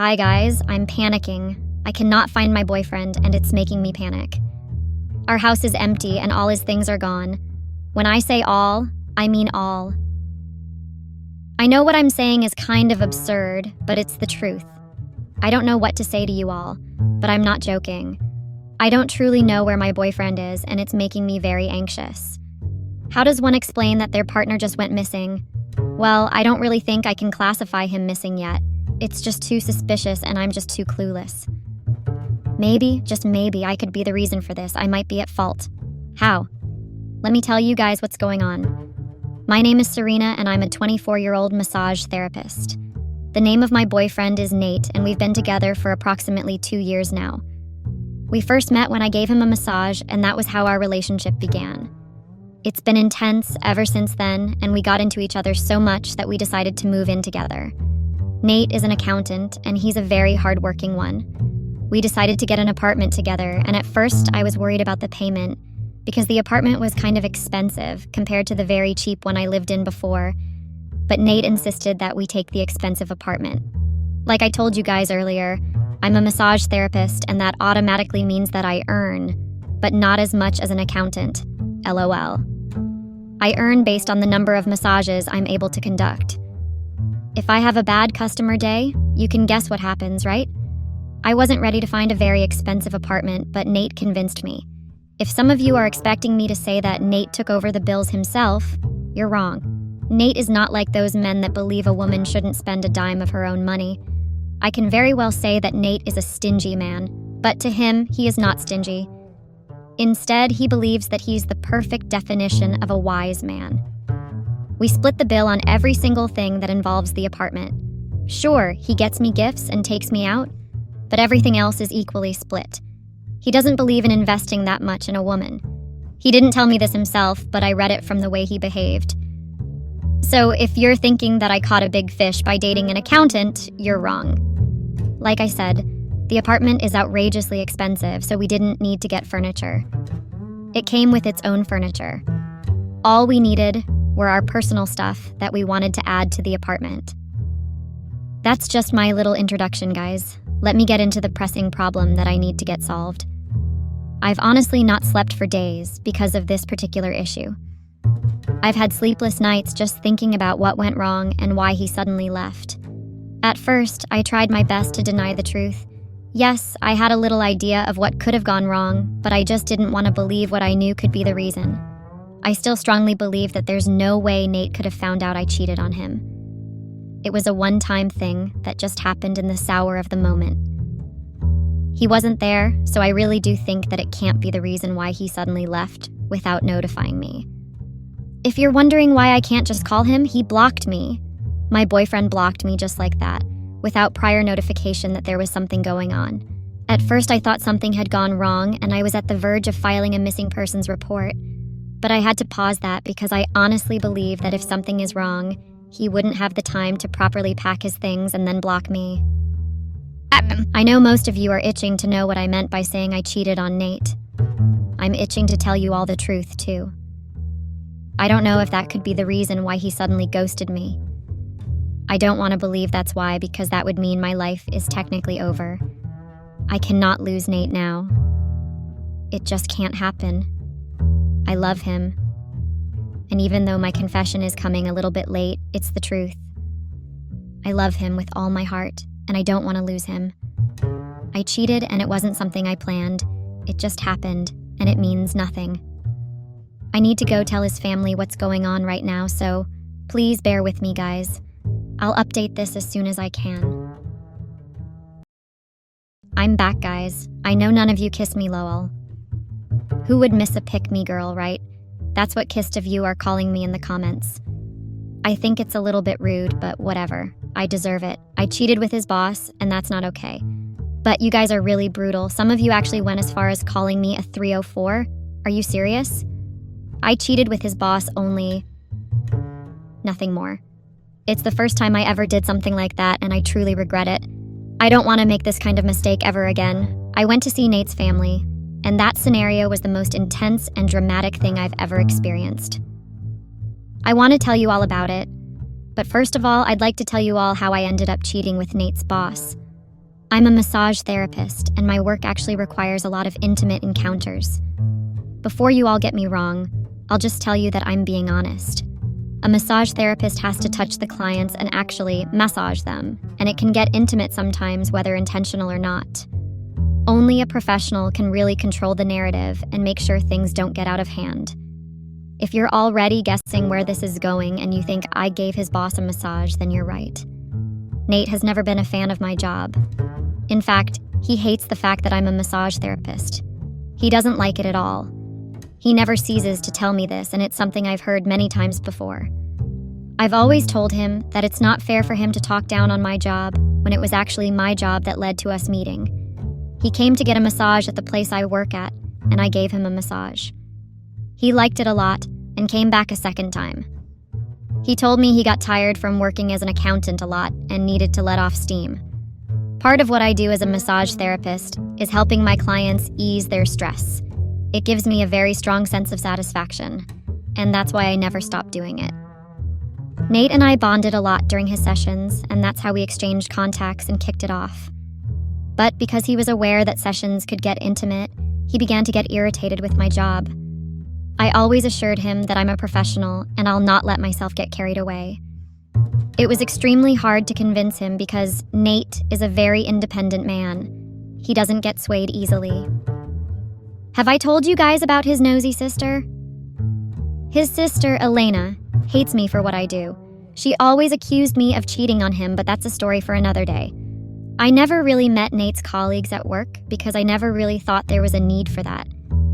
Hi guys, I'm panicking. I cannot find my boyfriend and it's making me panic. Our house is empty and all his things are gone. When I say all, I mean all. I know what I'm saying is kind of absurd, but it's the truth. I don't know what to say to you all, but I'm not joking. I don't truly know where my boyfriend is and it's making me very anxious. How does one explain that their partner just went missing? Well, I don't really think I can classify him missing yet. It's just too suspicious and I'm just too clueless. Maybe, just maybe, I could be the reason for this. I might be at fault. How? Let me tell you guys what's going on. My name is Serena and I'm a 24-year-old massage therapist. The name of my boyfriend is Nate and we've been together for approximately 2 years now. We first met when I gave him a massage and that was how our relationship began. It's been intense ever since then and we got into each other so much that we decided to move in together. Nate is an accountant and he's a very hardworking one. We decided to get an apartment together and at first I was worried about the payment because the apartment was kind of expensive compared to the very cheap one I lived in before, but Nate insisted that we take the expensive apartment. Like I told you guys earlier, I'm a massage therapist and that automatically means that I earn, but not as much as an accountant. LOL. I earn based on the number of massages I'm able to conduct. If I have a bad customer day, you can guess what happens, right? I wasn't ready to find a very expensive apartment, but Nate convinced me. If some of you are expecting me to say that Nate took over the bills himself, you're wrong. Nate is not like those men that believe a woman shouldn't spend a dime of her own money. I can very well say that Nate is a stingy man, but to him, he is not stingy. Instead, he believes that he's the perfect definition of a wise man. We split the bill on every single thing that involves the apartment. Sure, he gets me gifts and takes me out, but everything else is equally split. He doesn't believe in investing that much in a woman. He didn't tell me this himself, but I read it from the way he behaved. So if you're thinking that I caught a big fish by dating an accountant, you're wrong. Like I said, the apartment is outrageously expensive, so we didn't need to get furniture. It came with its own furniture. All we needed were our personal stuff that we wanted to add to the apartment. That's just my little introduction, guys. Let me get into the pressing problem that I need to get solved. I've honestly not slept for days because of this particular issue. I've had sleepless nights just thinking about what went wrong and why he suddenly left. At first, I tried my best to deny the truth. Yes, I had a little idea of what could have gone wrong, but I just didn't want to believe what I knew could be the reason. I still strongly believe that there's no way Nate could have found out I cheated on him. It was a one-time thing that just happened in the sour of the moment. He wasn't there, so I really do think that it can't be the reason why he suddenly left without notifying me. If you're wondering why I can't just call him, he blocked me. My boyfriend blocked me just like that, without prior notification that there was something going on. At first, I thought something had gone wrong and I was at the verge of filing a missing persons report. But I had to pause that because I honestly believe that if something is wrong, he wouldn't have the time to properly pack his things and then block me. I know most of you are itching to know what I meant by saying I cheated on Nate. I'm itching to tell you all the truth, too. I don't know if that could be the reason why he suddenly ghosted me. I don't want to believe that's why because that would mean my life is technically over. I cannot lose Nate now. It just can't happen. I love him. And even though my confession is coming a little bit late, it's the truth. I love him with all my heart, and I don't want to lose him. I cheated and it wasn't something I planned. It just happened, and it means nothing. I need to go tell his family what's going on right now, so please bear with me, guys. I'll update this as soon as I can. I'm back, guys. I know none of you kiss me, lol. Who would miss a pick-me girl, right? That's what kissed of you are calling me in the comments. I think it's a little bit rude, but whatever. I deserve it. I cheated with his boss, and that's not okay. But you guys are really brutal. Some of you actually went as far as calling me a 304. Are you serious? I cheated with his boss only. Nothing more. It's the first time I ever did something like that, and I truly regret it. I don't want to make this kind of mistake ever again. I went to see Nate's family, and that scenario was the most intense and dramatic thing I've ever experienced. I want to tell you all about it, but first of all, I'd like to tell you all how I ended up cheating with Nate's boss. I'm a massage therapist, and my work actually requires a lot of intimate encounters. Before you all get me wrong, I'll just tell you that I'm being honest. A massage therapist has to touch the clients and actually massage them, and it can get intimate sometimes, whether intentional or not. Only a professional can really control the narrative and make sure things don't get out of hand. If you're already guessing where this is going and you think I gave his boss a massage, then you're right. Nate has never been a fan of my job. In fact, he hates the fact that I'm a massage therapist. He doesn't like it at all. He never ceases to tell me this, and it's something I've heard many times before. I've always told him that it's not fair for him to talk down on my job when it was actually my job that led to us meeting. He came to get a massage at the place I work at, and I gave him a massage. He liked it a lot and came back a second time. He told me he got tired from working as an accountant a lot and needed to let off steam. Part of what I do as a massage therapist is helping my clients ease their stress. It gives me a very strong sense of satisfaction, and that's why I never stopped doing it. Nate and I bonded a lot during his sessions, and that's how we exchanged contacts and kicked it off. But because he was aware that sessions could get intimate, he began to get irritated with my job. I always assured him that I'm a professional and I'll not let myself get carried away. It was extremely hard to convince him because Nate is a very independent man. He doesn't get swayed easily. Have I told you guys about his nosy sister? His sister, Elena, hates me for what I do. She always accused me of cheating on him, but that's a story for another day. I never really met Nate's colleagues at work because I never really thought there was a need for that.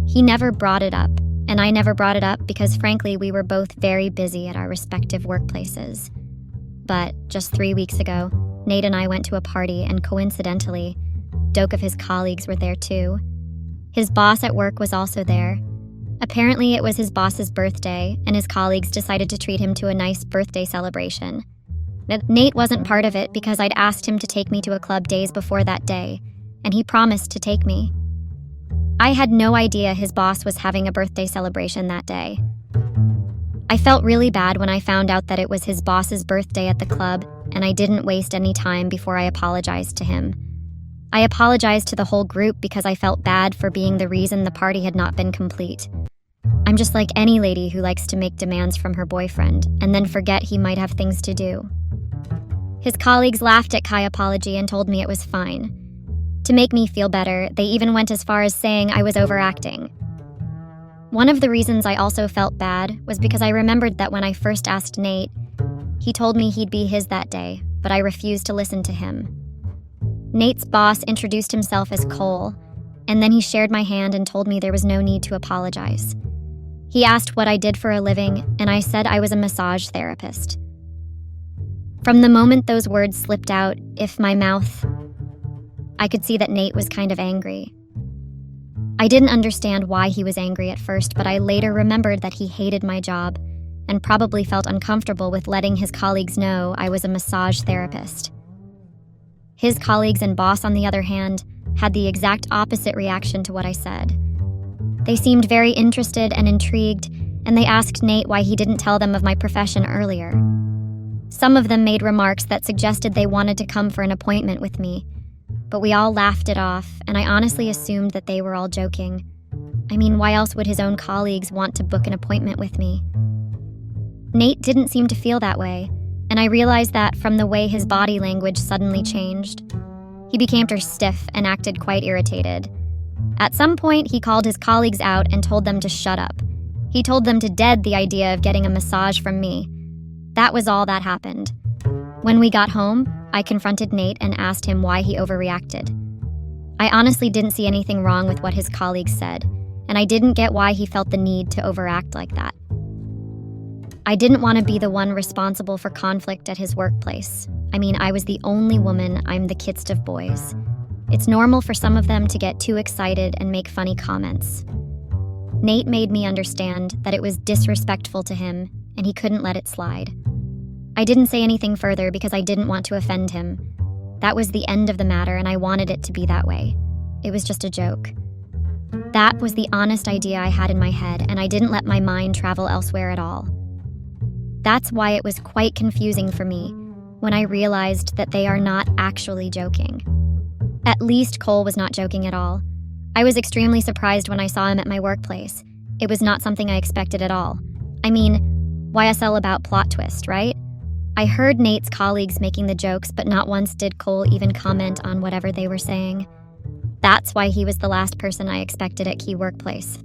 He never brought it up, and I never brought it up because frankly we were both very busy at our respective workplaces. But just 3 weeks ago, Nate and I went to a party, and coincidentally, Doke of his colleagues were there too. His boss at work was also there. Apparently it was his boss's birthday, and his colleagues decided to treat him to a nice birthday celebration. Nate wasn't part of it because I'd asked him to take me to a club days before that day, and he promised to take me. I had no idea his boss was having a birthday celebration that day. I felt really bad when I found out that it was his boss's birthday at the club, and I didn't waste any time before I apologized to him. I apologized to the whole group because I felt bad for being the reason the party had not been complete. I'm just like any lady who likes to make demands from her boyfriend and then forget he might have things to do. His colleagues laughed at Kai's apology and told me it was fine. To make me feel better, they even went as far as saying I was overacting. One of the reasons I also felt bad was because I remembered that when I first asked Nate, he told me he'd be his that day, but I refused to listen to him. Nate's boss introduced himself as Cole, and then he shared my hand and told me there was no need to apologize. He asked what I did for a living, and I said I was a massage therapist. From the moment those words slipped out, I could see that Nate was kind of angry. I didn't understand why he was angry at first, but I later remembered that he hated my job and probably felt uncomfortable with letting his colleagues know I was a massage therapist. His colleagues and boss, on the other hand, had the exact opposite reaction to what I said. They seemed very interested and intrigued, and they asked Nate why he didn't tell them of my profession earlier. Some of them made remarks that suggested they wanted to come for an appointment with me, but we all laughed it off, and I honestly assumed that they were all joking. I mean, why else would his own colleagues want to book an appointment with me? Nate didn't seem to feel that way, and I realized that from the way his body language suddenly changed. He became stiff and acted quite irritated. At some point, he called his colleagues out and told them to shut up. He told them to dead the idea of getting a massage from me. That was all that happened. When we got home, I confronted Nate and asked him why he overreacted. I honestly didn't see anything wrong with what his colleagues said, and I didn't get why he felt the need to overact like that. I didn't want to be the one responsible for conflict at his workplace. I mean, I was the only woman, I'm the kidst of boys. It's normal for some of them to get too excited and make funny comments. Nate made me understand that it was disrespectful to him, and he couldn't let it slide. I didn't say anything further because I didn't want to offend him. That was the end of the matter, and I wanted it to be that way. It was just a joke. That was the honest idea I had in my head, and I didn't let my mind travel elsewhere at all. That's why it was quite confusing for me when I realized that they are not actually joking. At least Cole was not joking at all. I was extremely surprised when I saw him at my workplace. It was not something I expected at all. I mean, YSL about plot twist, right? I heard Nate's colleagues making the jokes, but not once did Cole even comment on whatever they were saying. That's why he was the last person I expected at Key Workplace.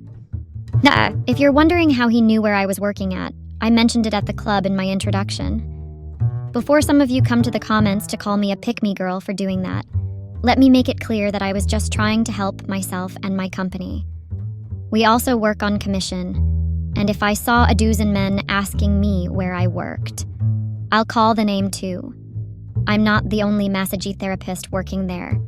If you're wondering how he knew where I was working at, I mentioned it at the club in my introduction. Before some of you come to the comments to call me a pick-me girl for doing that, let me make it clear that I was just trying to help myself and my company. We also work on commission, and if I saw a dozen men asking me where I worked, I'll call the name too. I'm not the only massage therapist working there.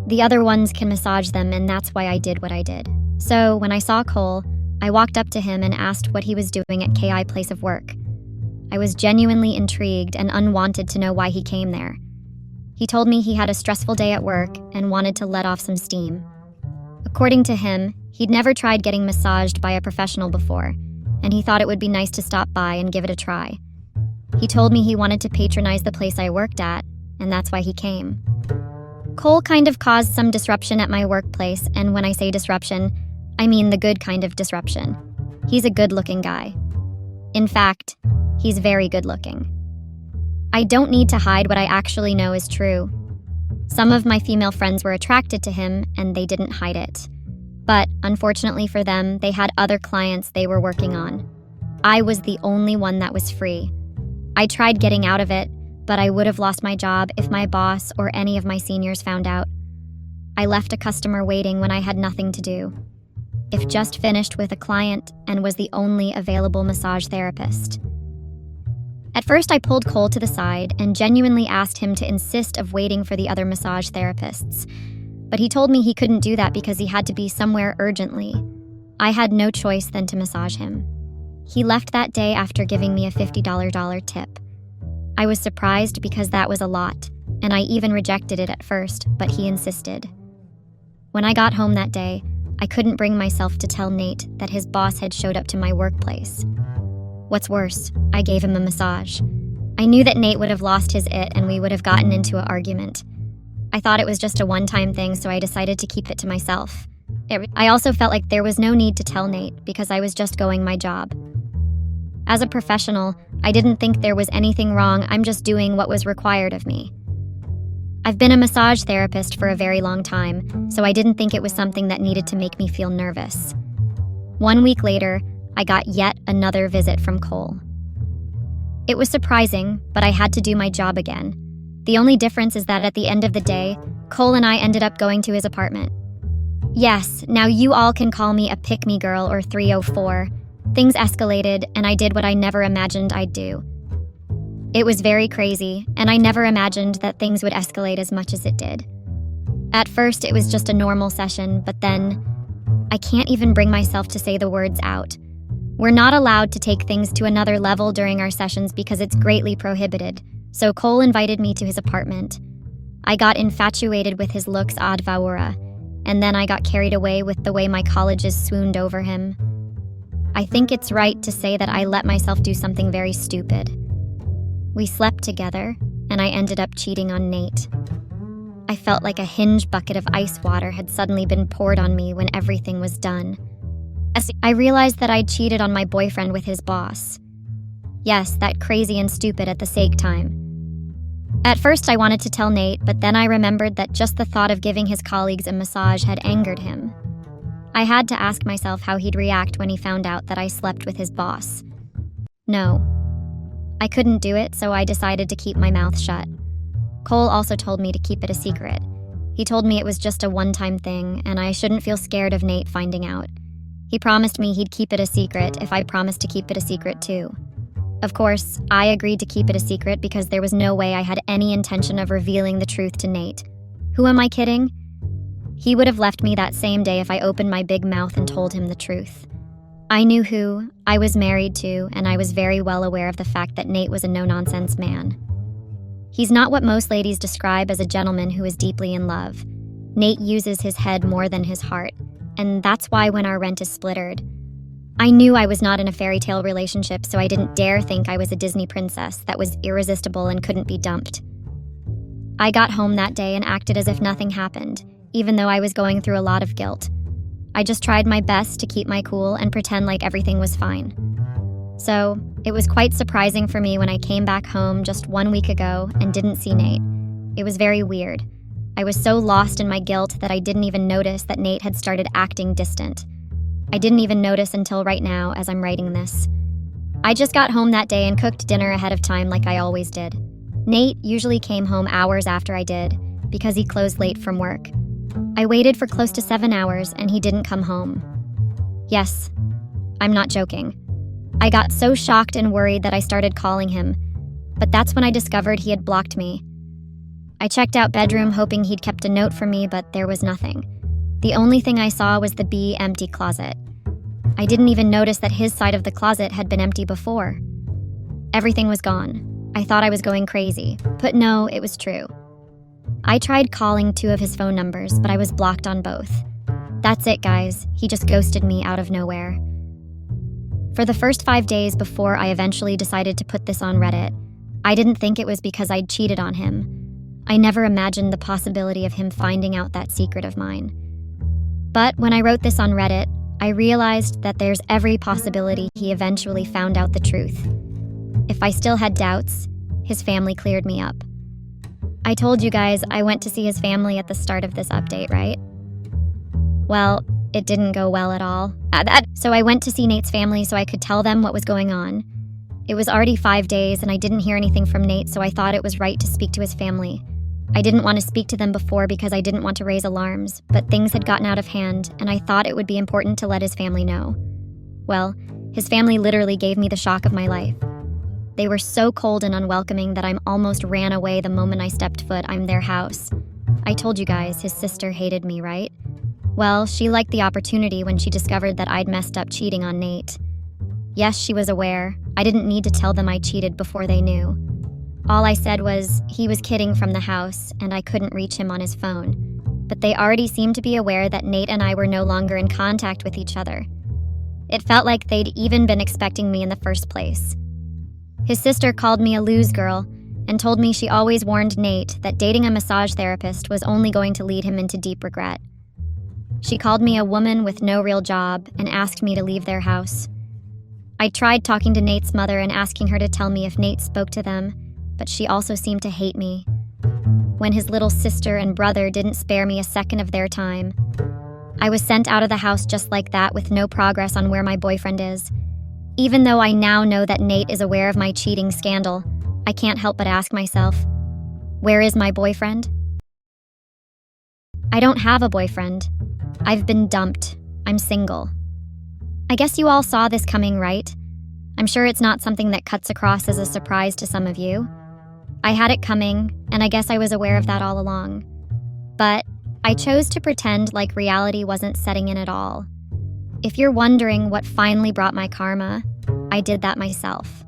The other ones can massage them, and that's why I did what I did. So when I saw Cole, I walked up to him and asked what he was doing at KI Place of Work. I was genuinely intrigued and unwanted to know why he came there. He told me he had a stressful day at work and wanted to let off some steam. According to him, he'd never tried getting massaged by a professional before, and he thought it would be nice to stop by and give it a try. He told me he wanted to patronize the place I worked at, and that's why he came. Cole kind of caused some disruption at my workplace, and when I say disruption, I mean the good kind of disruption. He's a good-looking guy. In fact, he's very good-looking. I don't need to hide what I actually know is true. Some of my female friends were attracted to him, and they didn't hide it. But, unfortunately for them, they had other clients they were working on. I was the only one that was free. I tried getting out of it, but I would have lost my job if my boss or any of my seniors found out. I left a customer waiting when I had nothing to do. If just finished with a client and was the only available massage therapist. At first, I pulled Cole to the side and genuinely asked him to insist of waiting for the other massage therapists. But he told me he couldn't do that because he had to be somewhere urgently. I had no choice than to massage him. He left that day after giving me a $50 tip. I was surprised because that was a lot, and I even rejected it at first, but he insisted. When I got home that day, I couldn't bring myself to tell Nate that his boss had showed up to my workplace. What's worse, I gave him a massage. I knew that Nate would have lost his it and we would have gotten into an argument. I thought it was just a one-time thing, so I decided to keep it to myself. I also felt like there was no need to tell Nate because I was just going my job. As a professional, I didn't think there was anything wrong. I'm just doing what was required of me. I've been a massage therapist for a very long time, so I didn't think it was something that needed to make me feel nervous. 1 week later, I got yet another visit from Cole. It was surprising, but I had to do my job again. The only difference is that at the end of the day, Cole and I ended up going to his apartment. Yes, now you all can call me a pick-me girl or 304. Things escalated, and I did what I never imagined I'd do. It was very crazy, and I never imagined that things would escalate as much as it did. At first, it was just a normal session, but then I can't even bring myself to say the words out. We're not allowed to take things to another level during our sessions because it's greatly prohibited, so Cole invited me to his apartment. I got infatuated with his looks ad vaura, and then I got carried away with the way my colleges swooned over him. I think it's right to say that I let myself do something very stupid. We slept together, and I ended up cheating on Nate. I felt like a hinge bucket of ice water had suddenly been poured on me when everything was done. I realized that I'd cheated on my boyfriend with his boss. Yes, that crazy and stupid at the same time. At first, I wanted to tell Nate, but then I remembered that just the thought of giving his colleagues a massage had angered him. I had to ask myself how he'd react when he found out that I slept with his boss. No. I couldn't do it, so I decided to keep my mouth shut. Cole also told me to keep it a secret. He told me it was just a one-time thing, and I shouldn't feel scared of Nate finding out. He promised me he'd keep it a secret if I promised to keep it a secret too. Of course, I agreed to keep it a secret because there was no way I had any intention of revealing the truth to Nate. Who am I kidding? He would have left me that same day if I opened my big mouth and told him the truth. I knew who I was married to, and I was very well aware of the fact that Nate was a no-nonsense man. He's not what most ladies describe as a gentleman who is deeply in love. Nate uses his head more than his heart, and that's why when our rent is splittered. I knew I was not in a fairy tale relationship, so I didn't dare think I was a Disney princess that was irresistible and couldn't be dumped. I got home that day and acted as if nothing happened, even though I was going through a lot of guilt. I just tried my best to keep my cool and pretend like everything was fine. So, it was quite surprising for me when I came back home just 1 week ago and didn't see Nate. It was very weird. I was so lost in my guilt that I didn't even notice that Nate had started acting distant. I didn't even notice until right now as I'm writing this. I just got home that day and cooked dinner ahead of time like I always did. Nate usually came home hours after I did, because he closed late from work. I waited for close to 7 hours and he didn't come home. Yes, I'm not joking. I got so shocked and worried that I started calling him, but that's when I discovered he had blocked me. I checked out bedroom hoping he'd kept a note for me, but there was nothing. The only thing I saw was the B empty closet. I didn't even notice that his side of the closet had been empty before. Everything was gone. I thought I was going crazy, but no, it was true. I tried calling 2 of his phone numbers, but I was blocked on both. That's it, guys. He just ghosted me out of nowhere. For the first 5 days before I eventually decided to put this on Reddit, I didn't think it was because I'd cheated on him. I never imagined the possibility of him finding out that secret of mine. But when I wrote this on Reddit, I realized that there's every possibility he eventually found out the truth. If I still had doubts, his family cleared me up. I told you guys I went to see his family at the start of this update, right? Well, it didn't go well at all. So I went to see Nate's family so I could tell them what was going on. It was already 5 days and I didn't hear anything from Nate, so I thought it was right to speak to his family. I didn't want to speak to them before because I didn't want to raise alarms, but things had gotten out of hand and I thought it would be important to let his family know. Well, his family literally gave me the shock of my life. They were so cold and unwelcoming that I almost ran away the moment I stepped foot in their house. I told you guys his sister hated me, right? Well, she liked the opportunity when she discovered that I'd messed up cheating on Nate. Yes, she was aware. I didn't need to tell them I cheated before they knew. All I said was he was kidding from the house and I couldn't reach him on his phone. But they already seemed to be aware that Nate and I were no longer in contact with each other. It felt like they'd even been expecting me in the first place. His sister called me a lose girl and told me she always warned Nate that dating a massage therapist was only going to lead him into deep regret. She called me a woman with no real job and asked me to leave their house. I tried talking to Nate's mother and asking her to tell me if Nate spoke to them, but she also seemed to hate me. When his little sister and brother didn't spare me a second of their time. I was sent out of the house just like that with no progress on where my boyfriend is. Even though I now know that Nate is aware of my cheating scandal, I can't help but ask myself, where is my boyfriend? I don't have a boyfriend. I've been dumped. I'm single. I guess you all saw this coming, right? I'm sure it's not something that cuts across as a surprise to some of you. I had it coming, and I guess I was aware of that all along. But I chose to pretend like reality wasn't setting in at all. If you're wondering what finally brought my karma, I did that myself.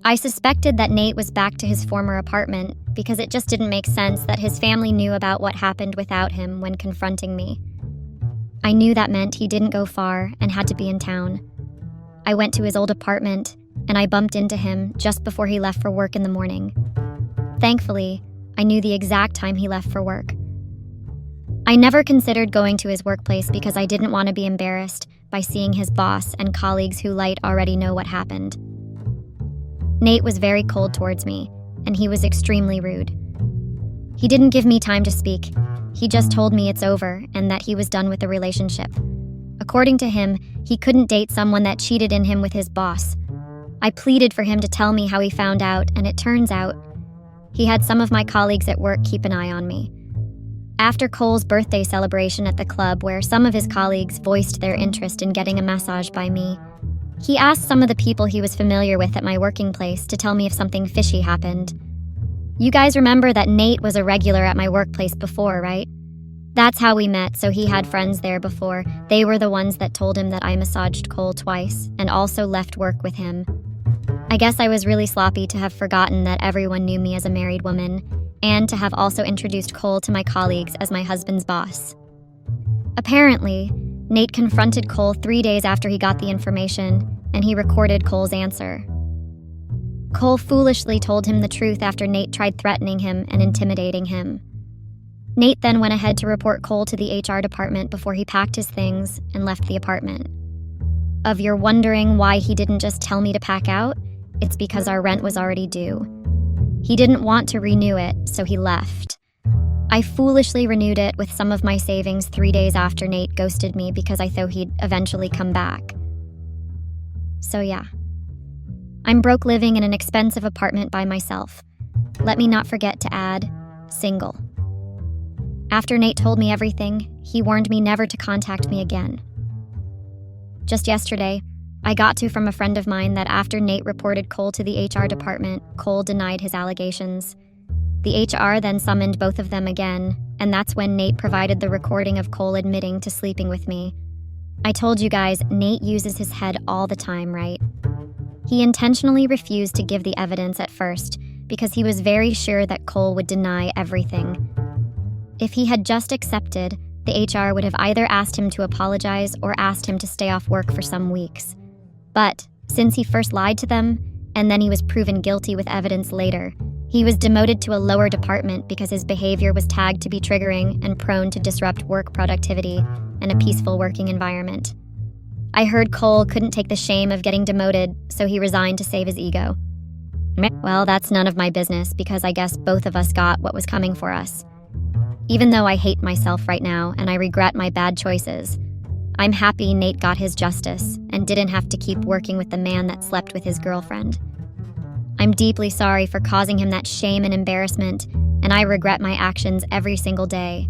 I suspected that Nate was back to his former apartment because it just didn't make sense that his family knew about what happened without him when confronting me. I knew that meant he didn't go far and had to be in town. I went to his old apartment, and I bumped into him just before he left for work in the morning. Thankfully, I knew the exact time he left for work. I never considered going to his workplace because I didn't want to be embarrassed by seeing his boss and colleagues who might already know what happened. Nate was very cold towards me, and he was extremely rude. He didn't give me time to speak. He just told me it's over and that he was done with the relationship. According to him, he couldn't date someone that cheated in him with his boss. I pleaded for him to tell me how he found out, and it turns out he had some of my colleagues at work keep an eye on me. After Cole's birthday celebration at the club, where some of his colleagues voiced their interest in getting a massage by me, he asked some of the people he was familiar with at my working place to tell me if something fishy happened. You guys remember that Nate was a regular at my workplace before, right? That's how we met, so he had friends there before. They were the ones that told him that I massaged Cole twice and also left work with him. I guess I was really sloppy to have forgotten that everyone knew me as a married woman, and to have also introduced Cole to my colleagues as my husband's boss. Apparently, Nate confronted Cole 3 days after he got the information, and he recorded Cole's answer. Cole foolishly told him the truth after Nate tried threatening him and intimidating him. Nate then went ahead to report Cole to the HR department before he packed his things and left the apartment. If you're wondering why he didn't just tell me to pack out, it's because our rent was already due. He didn't want to renew it, so he left. I foolishly renewed it with some of my savings 3 days after Nate ghosted me because I thought he'd eventually come back. So yeah. I'm broke living in an expensive apartment by myself. Let me not forget to add, single. After Nate told me everything, he warned me never to contact me again. Just yesterday, I got from a friend of mine that after Nate reported Cole to the HR department, Cole denied his allegations. The HR then summoned both of them again, and that's when Nate provided the recording of Cole admitting to sleeping with me. I told you guys, Nate uses his head all the time, right? He intentionally refused to give the evidence at first because he was very sure that Cole would deny everything. If he had just accepted, the HR would have either asked him to apologize or asked him to stay off work for some weeks. But since he first lied to them, and then he was proven guilty with evidence later, he was demoted to a lower department because his behavior was tagged to be triggering and prone to disrupt work productivity and a peaceful working environment. I heard Cole couldn't take the shame of getting demoted, so he resigned to save his ego. Well, that's none of my business because I guess both of us got what was coming for us. Even though I hate myself right now and I regret my bad choices, I'm happy Nate got his justice and didn't have to keep working with the man that slept with his girlfriend. I'm deeply sorry for causing him that shame and embarrassment, and I regret my actions every single day.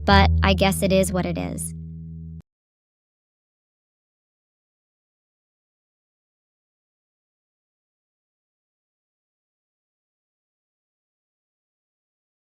But I guess it is what it is.